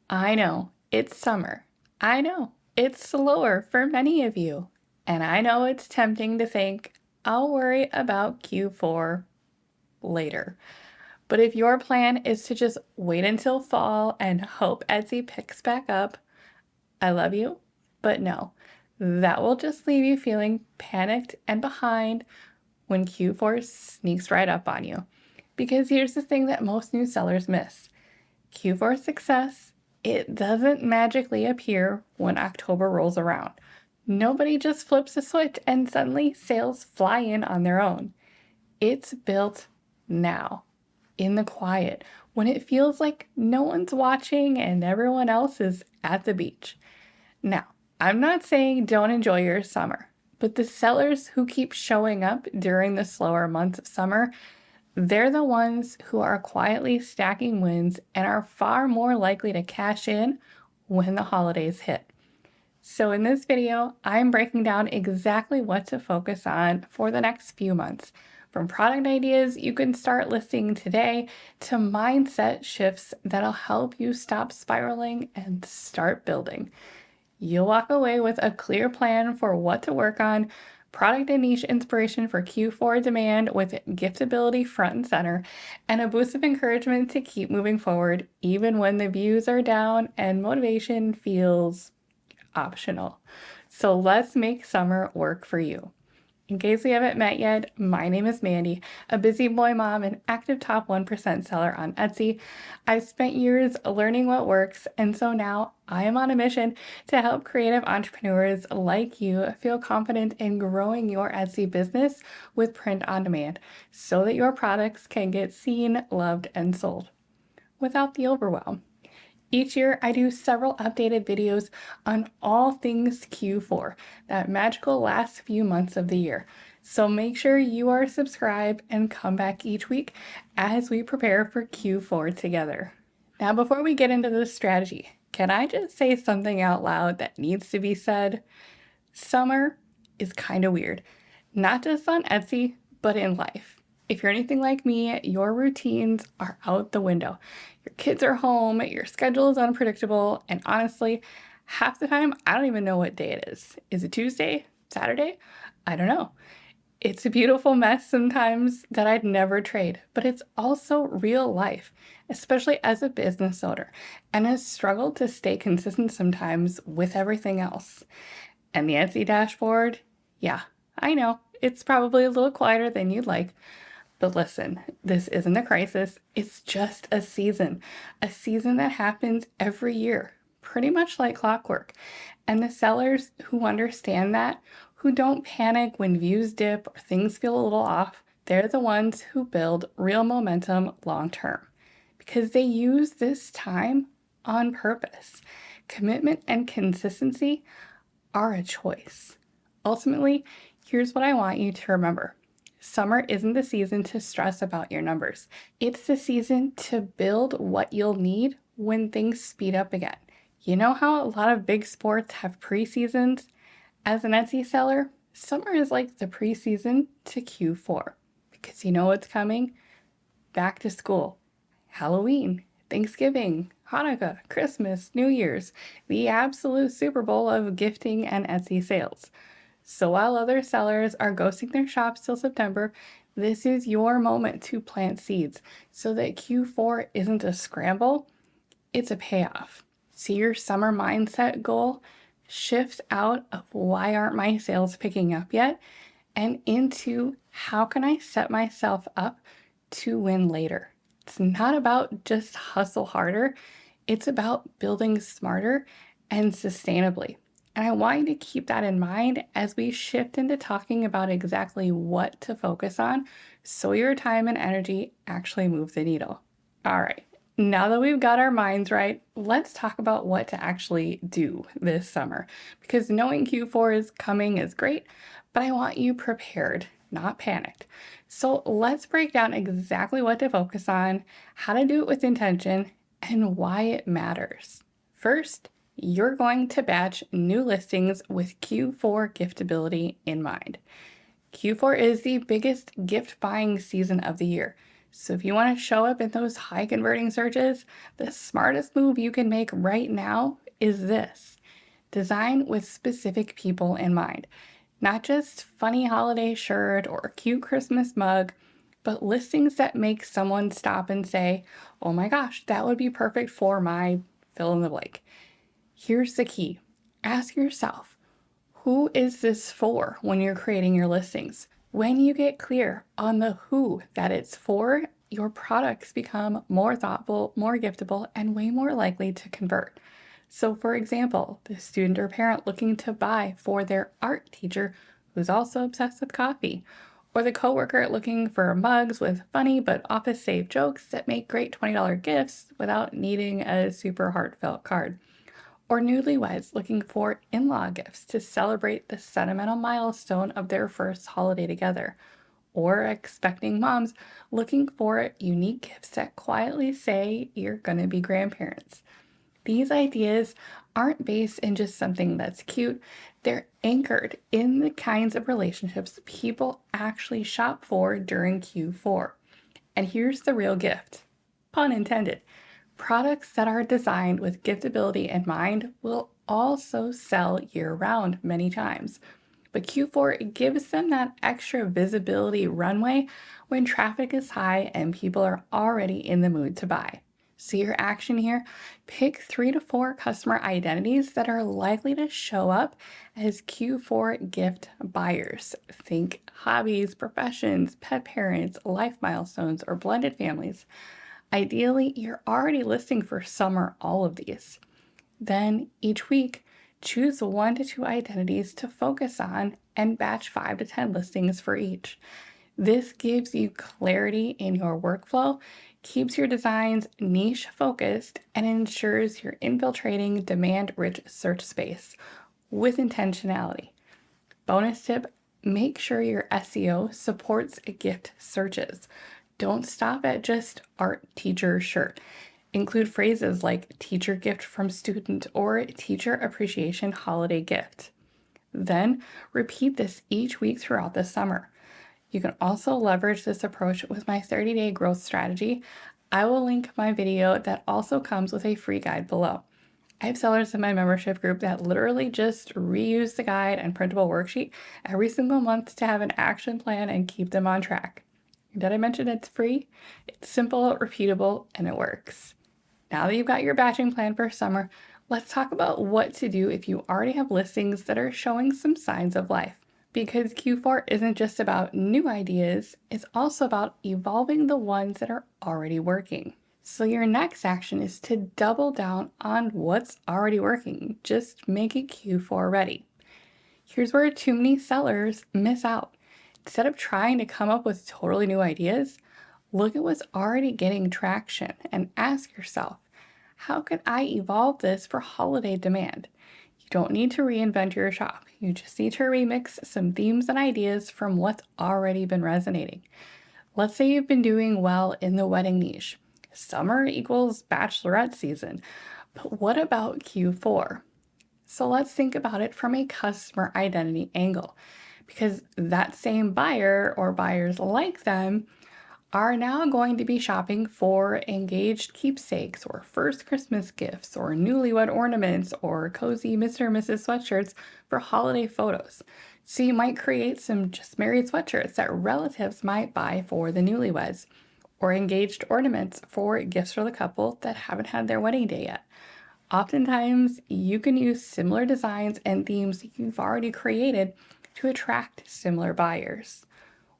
I know it's summer. I know it's slower for many of you. And I know it's tempting to think, I'll worry about Q4 later. But if your plan is to just wait until fall and hope Etsy picks back up, I love you, but no. That will just leave you feeling panicked and behind when Q4 sneaks right up on you. Because here's the thing that most new sellers miss. Q4 success, it doesn't magically appear when October rolls around. Nobody just flips a switch and suddenly sales fly in on their own. It's built now, in the quiet, when it feels like no one's watching and everyone else is at the beach. Now, I'm not saying don't enjoy your summer, but the sellers who keep showing up during the slower months of summer, they're the ones who are quietly stacking wins and are far more likely to cash in when the holidays hit. So in this video, I'm breaking down exactly what to focus on for the next few months. From product ideas you can start listing today to mindset shifts that'll help you stop spiraling and start building. You'll walk away with a clear plan for what to work on, product and niche inspiration for Q4 demand with giftability front and center, and a boost of encouragement to keep moving forward even when the views are down and motivation feels optional. So let's make summer work for you. In case we haven't met yet, my name is Mandy, a busy boy mom and active top 1% seller on Etsy. I've spent years learning what works, and so now I am on a mission to help creative entrepreneurs like you feel confident in growing your Etsy business with print on demand so that your products can get seen, loved, and sold without the overwhelm. Each year, I do several updated videos on all things Q4, that magical last few months of the year. So make sure you are subscribed and come back each week as we prepare for Q4 together. Now, before we get into the strategy, can I just say something out loud that needs to be said? Summer is kind of weird, not just on Etsy, but in life. If you're anything like me, your routines are out the window. Your kids are home, your schedule is unpredictable, and honestly, half the time, I don't even know what day it is. Is it Tuesday? Saturday? I don't know. It's a beautiful mess sometimes that I'd never trade, but it's also real life, especially as a business owner, and a struggle to stay consistent sometimes with everything else. And the Etsy dashboard, yeah, I know, it's probably a little quieter than you'd like, but listen, this isn't a crisis. It's just a season that happens every year, pretty much like clockwork. And the sellers who understand that, who don't panic when views dip or things feel a little off, they're the ones who build real momentum long term because they use this time on purpose. Commitment and consistency are a choice. Ultimately, here's what I want you to remember. Summer isn't the season to stress about your numbers. It's the season to build what you'll need when things speed up again. You know how a lot of big sports have preseasons? As an Etsy seller, summer is like the preseason to Q4 because you know what's coming? Back to school, Halloween, Thanksgiving, Hanukkah, Christmas, New Year's, the absolute Super Bowl of gifting and Etsy sales. So while other sellers are ghosting their shops till September, this is your moment to plant seeds so that Q4 isn't a scramble, it's a payoff. See your summer mindset goal shift out of why aren't my sales picking up yet and into how can I set myself up to win later. It's not about just hustle harder, it's about building smarter and sustainably. And I want you to keep that in mind as we shift into talking about exactly what to focus on so your time and energy actually move the needle. All right, now that we've got our minds right, let's talk about what to actually do this summer. Because knowing Q4 is coming is great, but I want you prepared, not panicked. So let's break down exactly what to focus on, how to do it with intention, and why it matters. First, you're going to batch new listings with Q4 giftability in mind. Q4 is the biggest gift buying season of the year. So if you want to show up in those high converting searches, the smartest move you can make right now is this. Design with specific people in mind. Not just funny holiday shirt or cute Christmas mug, but listings that make someone stop and say, oh my gosh, that would be perfect for my fill in the blank. Here's the key. Ask yourself, who is this for when you're creating your listings? When you get clear on the who that it's for, your products become more thoughtful, more giftable, and way more likely to convert. So, for example, the student or parent looking to buy for their art teacher who's also obsessed with coffee, or the coworker looking for mugs with funny but office safe jokes that make great $20 gifts without needing a super heartfelt card, or newlyweds looking for in-law gifts to celebrate the sentimental milestone of their first holiday together, or expecting moms looking for unique gifts that quietly say you're going to be grandparents. These ideas aren't based in just something that's cute, they're anchored in the kinds of relationships people actually shop for during Q4. And here's the real gift, pun intended. Products that are designed with giftability in mind will also sell year round many times. But Q4 gives them that extra visibility runway when traffic is high and people are already in the mood to buy. So your action here, pick 3 to 4 customer identities that are likely to show up as Q4 gift buyers. Think hobbies, professions, pet parents, life milestones, or blended families. Ideally, you're already listing for some or all of these. Then each week, choose 1 to 2 identities to focus on and batch 5 to 10 listings for each. This gives you clarity in your workflow, keeps your designs niche focused, and ensures you're infiltrating demand rich search space with intentionality. Bonus tip, make sure your SEO supports gift searches. Don't stop at just art teacher shirt. Include phrases like teacher gift from student or teacher appreciation holiday gift. Then repeat this each week throughout the summer. You can also leverage this approach with my 30-day growth strategy. I will link my video that also comes with a free guide below. I have sellers in my membership group that literally just reuse the guide and printable worksheet every single month to have an action plan and keep them on track. Did I mention it's free? It's simple, repeatable, and it works. Now that you've got your batching plan for summer, let's talk about what to do if you already have listings that are showing some signs of life. Because Q4 isn't just about new ideas, it's also about evolving the ones that are already working. So your next action is to double down on what's already working. Just make it Q4 ready. Here's where too many sellers miss out. Instead of trying to come up with totally new ideas, look at what's already getting traction and ask yourself, how can I evolve this for holiday demand? You don't need to reinvent your shop. You just need to remix some themes and ideas from what's already been resonating. Let's say you've been doing well in the wedding niche. Summer equals bachelorette season. But what about Q4? So let's think about it from a customer identity angle, because that same buyer or buyers like them are now going to be shopping for engaged keepsakes or first Christmas gifts or newlywed ornaments or cozy Mr. and Mrs. sweatshirts for holiday photos. So you might create some just married sweatshirts that relatives might buy for the newlyweds, or engaged ornaments for gifts for the couple that haven't had their wedding day yet. Oftentimes, you can use similar designs and themes you've already created to attract similar buyers.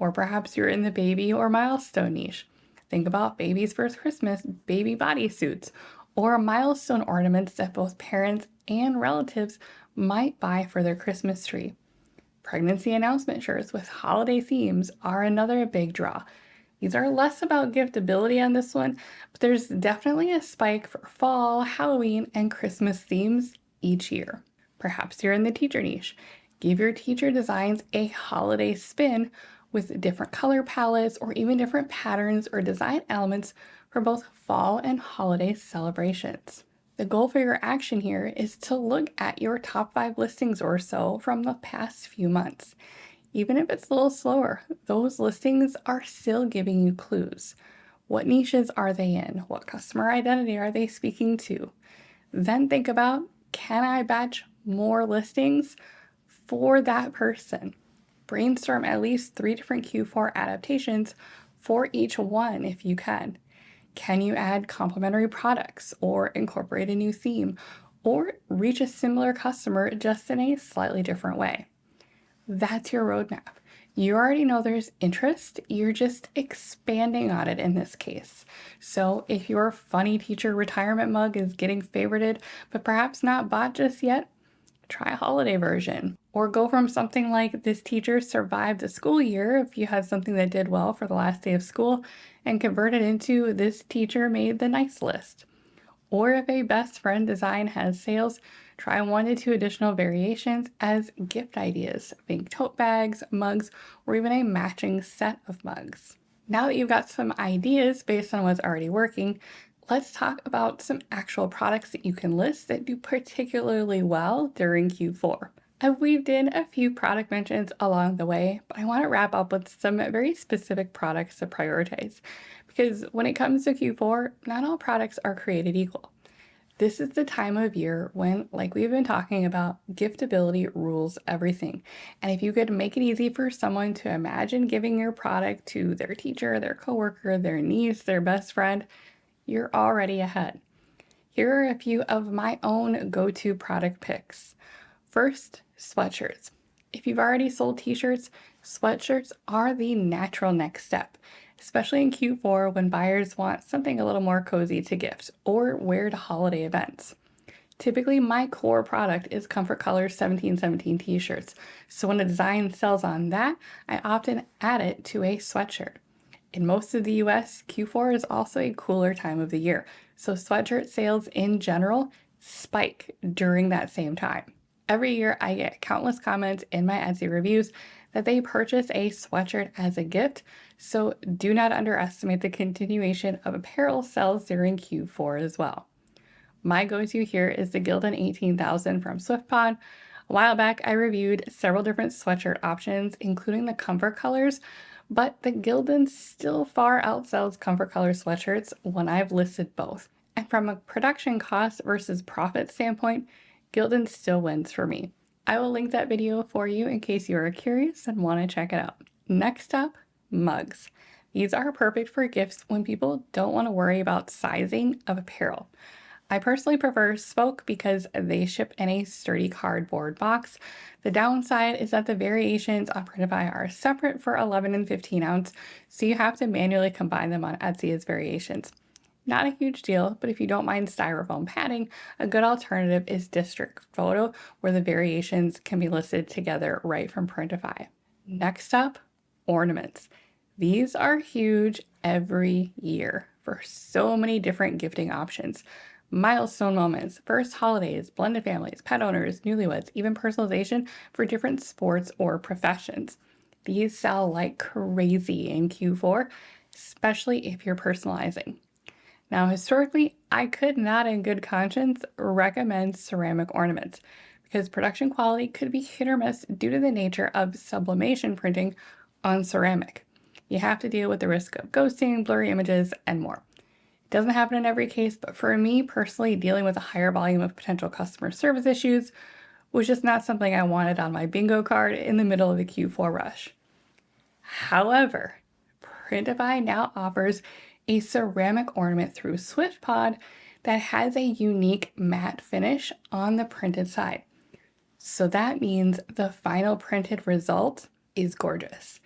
Or perhaps you're in the baby or milestone niche. Think about baby's first Christmas baby bodysuits or milestone ornaments that both parents and relatives might buy for their Christmas tree. Pregnancy announcement shirts with holiday themes are another big draw. These are less about giftability on this one, but there's definitely a spike for fall, Halloween, and Christmas themes each year. Perhaps you're in the teacher niche. Give your teacher designs a holiday spin with different color palettes or even different patterns or design elements for both fall and holiday celebrations. The goal for your action here is to look at your top 5 listings or so from the past few months. Even if it's a little slower, those listings are still giving you clues. What niches are they in? What customer identity are they speaking to? Then think about, can I batch more listings for that person? Brainstorm at least 3 different Q4 adaptations for each one if you can. Can you add complementary products or incorporate a new theme or reach a similar customer just in a slightly different way? That's your roadmap. You already know there's interest, you're just expanding on it in this case. So if your funny teacher retirement mug is getting favorited, but perhaps not bought just yet, try a holiday version. Or go from something like this teacher survived the school year, if you had something that did well for the last day of school, and convert it into this teacher made the nice list. Or if a best friend design has sales, try 1 to 2 additional variations as gift ideas. Think tote bags, mugs, or even a matching set of mugs. Now that you've got some ideas based on what's already working, let's talk about some actual products that you can list that do particularly well during Q4. I've weaved in a few product mentions along the way, but I want to wrap up with some very specific products to prioritize. Because when it comes to Q4, not all products are created equal. This is the time of year when, like we've been talking about, giftability rules everything. And if you could make it easy for someone to imagine giving your product to their teacher, their coworker, their niece, their best friend, you're already ahead. Here are a few of my own go-to product picks. First, sweatshirts. If you've already sold t-shirts, sweatshirts are the natural next step, especially in Q4 when buyers want something a little more cozy to gift or wear to holiday events. Typically, my core product is Comfort Colors 1717 t-shirts, so when a design sells on that, I often add it to a sweatshirt. In most of the US, Q4 is also a cooler time of the year, so sweatshirt sales in general spike during that same time. Every year, I get countless comments in my Etsy reviews that they purchase a sweatshirt as a gift, so do not underestimate the continuation of apparel sales during Q4 as well. My go-to here is the Gildan 18,000 from SwiftPod. A while back, I reviewed several different sweatshirt options, including the Comfort Colors, but the Gildan still far outsells Comfort Color sweatshirts when I've listed both. And from a production cost versus profit standpoint, Gildan still wins for me. I will link that video for you in case you are curious and want to check it out. Next up, mugs. These are perfect for gifts when people don't want to worry about sizing of apparel. I personally prefer Spoke because they ship in a sturdy cardboard box. The downside is that the variations on Printify are separate for 11 and 15 ounce, so you have to manually combine them on Etsy as variations. Not a huge deal, but if you don't mind styrofoam padding, a good alternative is District Photo, where the variations can be listed together right from Printify. Next up, ornaments. These are huge every year for so many different gifting options. Milestone moments, first holidays, blended families, pet owners, newlyweds, even personalization for different sports or professions. These sell like crazy in Q4, especially if you're personalizing. Now, historically, I could not in good conscience recommend ceramic ornaments because production quality could be hit or miss due to the nature of sublimation printing on ceramic. You have to deal with the risk of ghosting, blurry images, and more. It doesn't happen in every case, but for me personally, dealing with a higher volume of potential customer service issues was just not something I wanted on my bingo card in the middle of the Q4 rush. However, Printify now offers a ceramic ornament through SwiftPod that has a unique matte finish on the printed side. So that means the final printed result is gorgeous.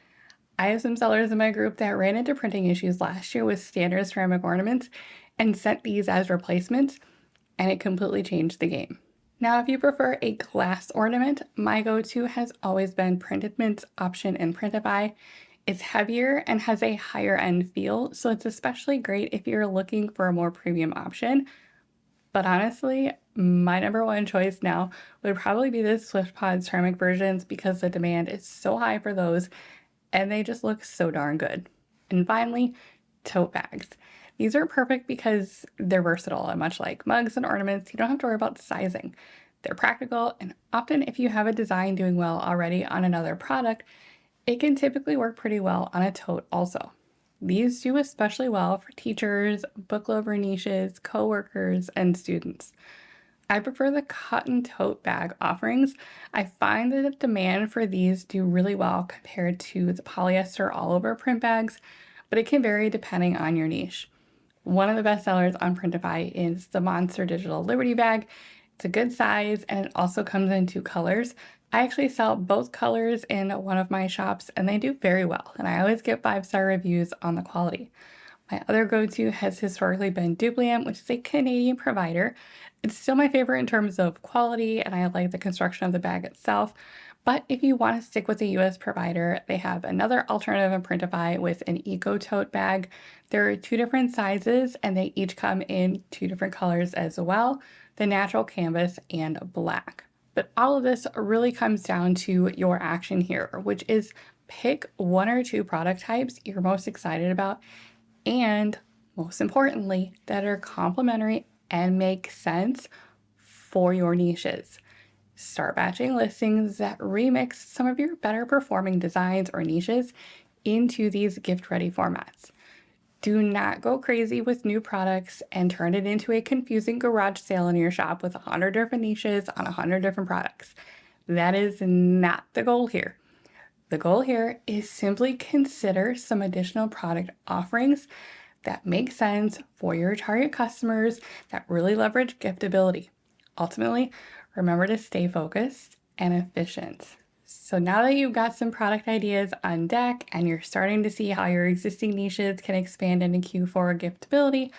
I have some sellers in my group that ran into printing issues last year with standard ceramic ornaments and sent these as replacements, and it completely changed the game. Now, if you prefer a glass ornament, my go-to has always been Printed Mint's option in Printify. It's heavier and has a higher end feel, so it's especially great if you're looking for a more premium option. But honestly, my number one choice now would probably be the SwiftPod ceramic versions because the demand is so high for those and they just look so darn good. And finally, tote bags. These are perfect because they're versatile, and much like mugs and ornaments, you don't have to worry about sizing. They're practical, and often if you have a design doing well already on another product, It can typically work pretty well on a tote also. These do especially well for teachers, book lover niches, coworkers, and students. I prefer the cotton tote bag offerings. I find that the demand for these do really well compared to the polyester all over print bags, but it can vary depending on your niche. One of the best sellers on Printify is the Monster Digital Liberty Bag. It's a good size and it also comes in two colors. I actually sell both colors in one of my shops and they do very well, and I always get 5-star reviews on the quality. My other go-to has historically been Duplium, which is a Canadian provider. It's still my favorite in terms of quality, and I like the construction of the bag itself. But if you want to stick with a US provider, they have another alternative in Printify with an Eco Tote bag. There are two different sizes, and they each come in two different colors as well, the natural canvas and black. But all of this really comes down to your action here, which is pick one or two product types you're most excited about and most importantly, that are complementary and make sense for your niches. Start batching listings that remix some of your better performing designs or niches into these gift ready formats. Do not go crazy with new products and turn it into a confusing garage sale in your shop with 100 different niches on 100 different products. That is not the goal here. The goal here is simply consider some additional product offerings that make sense for your target customers that really leverage giftability. Ultimately, remember to stay focused and efficient. So now that you've got some product ideas on deck and you're starting to see how your existing niches can expand into Q4 giftability,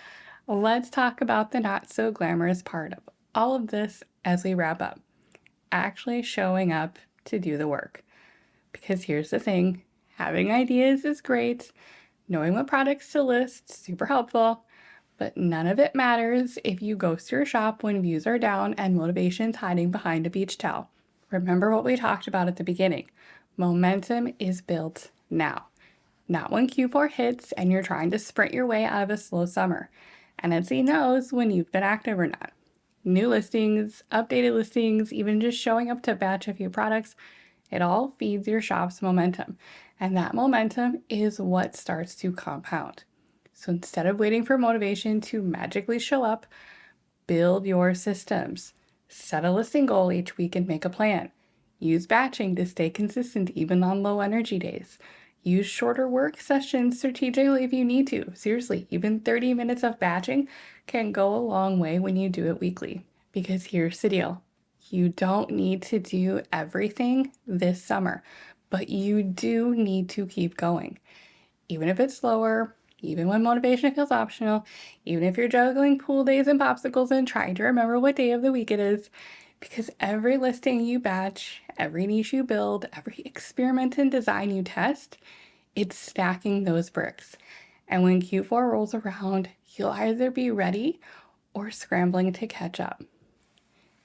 let's talk about the not so glamorous part of all of this as we wrap up. Actually showing up to do the work. Because here's the thing, having ideas is great, knowing what products to list, super helpful, but none of it matters if you ghost your shop when views are down and motivation's hiding behind a beach towel. Remember what we talked about at the beginning. Momentum is built now, not when Q4 hits and you're trying to sprint your way out of a slow summer. And Etsy knows when you've been active or not. New listings, updated listings, even just showing up to batch a few products, it all feeds your shop's momentum, and that momentum is what starts to compound. So instead of waiting for motivation to magically show up, build your systems. Set a listing goal each week and make a plan. Use batching to stay consistent even on low energy days. Use shorter work sessions strategically if you need to. Seriously, even 30 minutes of batching can go a long way when you do it weekly. Because here's the deal. You don't need to do everything this summer, but you do need to keep going. Even if it's slower, even when motivation feels optional, even if you're juggling pool days and popsicles and trying to remember what day of the week it is, because every listing you batch, every niche you build, every experiment and design you test, it's stacking those bricks. And when Q4 rolls around, you'll either be ready or scrambling to catch up.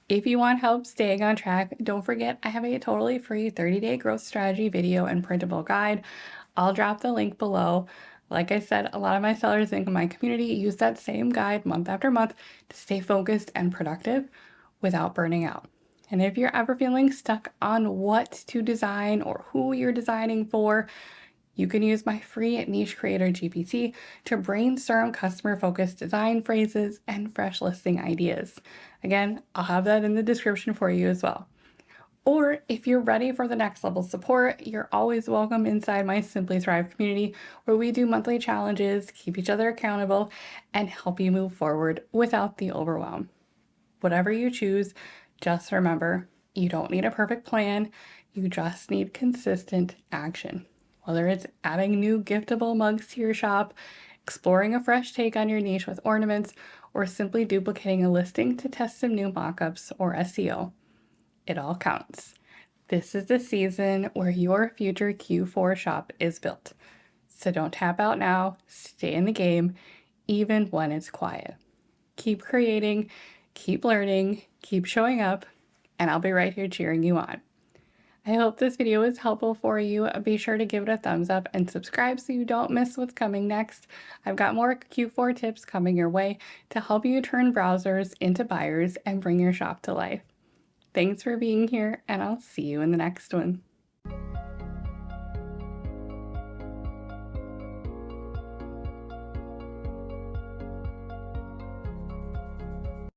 If you want help staying on track, don't forget I have a totally free 30-day growth strategy video and printable guide. I'll drop the link below. Like I said, a lot of my sellers in my community use that same guide month after month to stay focused and productive without burning out. And if you're ever feeling stuck on what to design or who you're designing for, you can use my free Niche Creator GPT to brainstorm customer-focused design phrases and fresh listing ideas. Again, I'll have that in the description for you as well. Or if you're ready for the next level support, you're always welcome inside my Simply Thrive community, where we do monthly challenges, keep each other accountable, and help you move forward without the overwhelm. Whatever you choose, just remember, you don't need a perfect plan, you just need consistent action. Whether it's adding new giftable mugs to your shop, exploring a fresh take on your niche with ornaments, or simply duplicating a listing to test some new mockups or SEO, it all counts. This is the season where your future Q4 shop is built. So don't tap out now, stay in the game, even when it's quiet. Keep creating, keep learning, keep showing up, and I'll be right here cheering you on. I hope this video was helpful for you. Be sure to give it a thumbs up and subscribe so you don't miss what's coming next. I've got more Q4 tips coming your way to help you turn browsers into buyers and bring your shop to life. Thanks for being here, and I'll see you in the next one.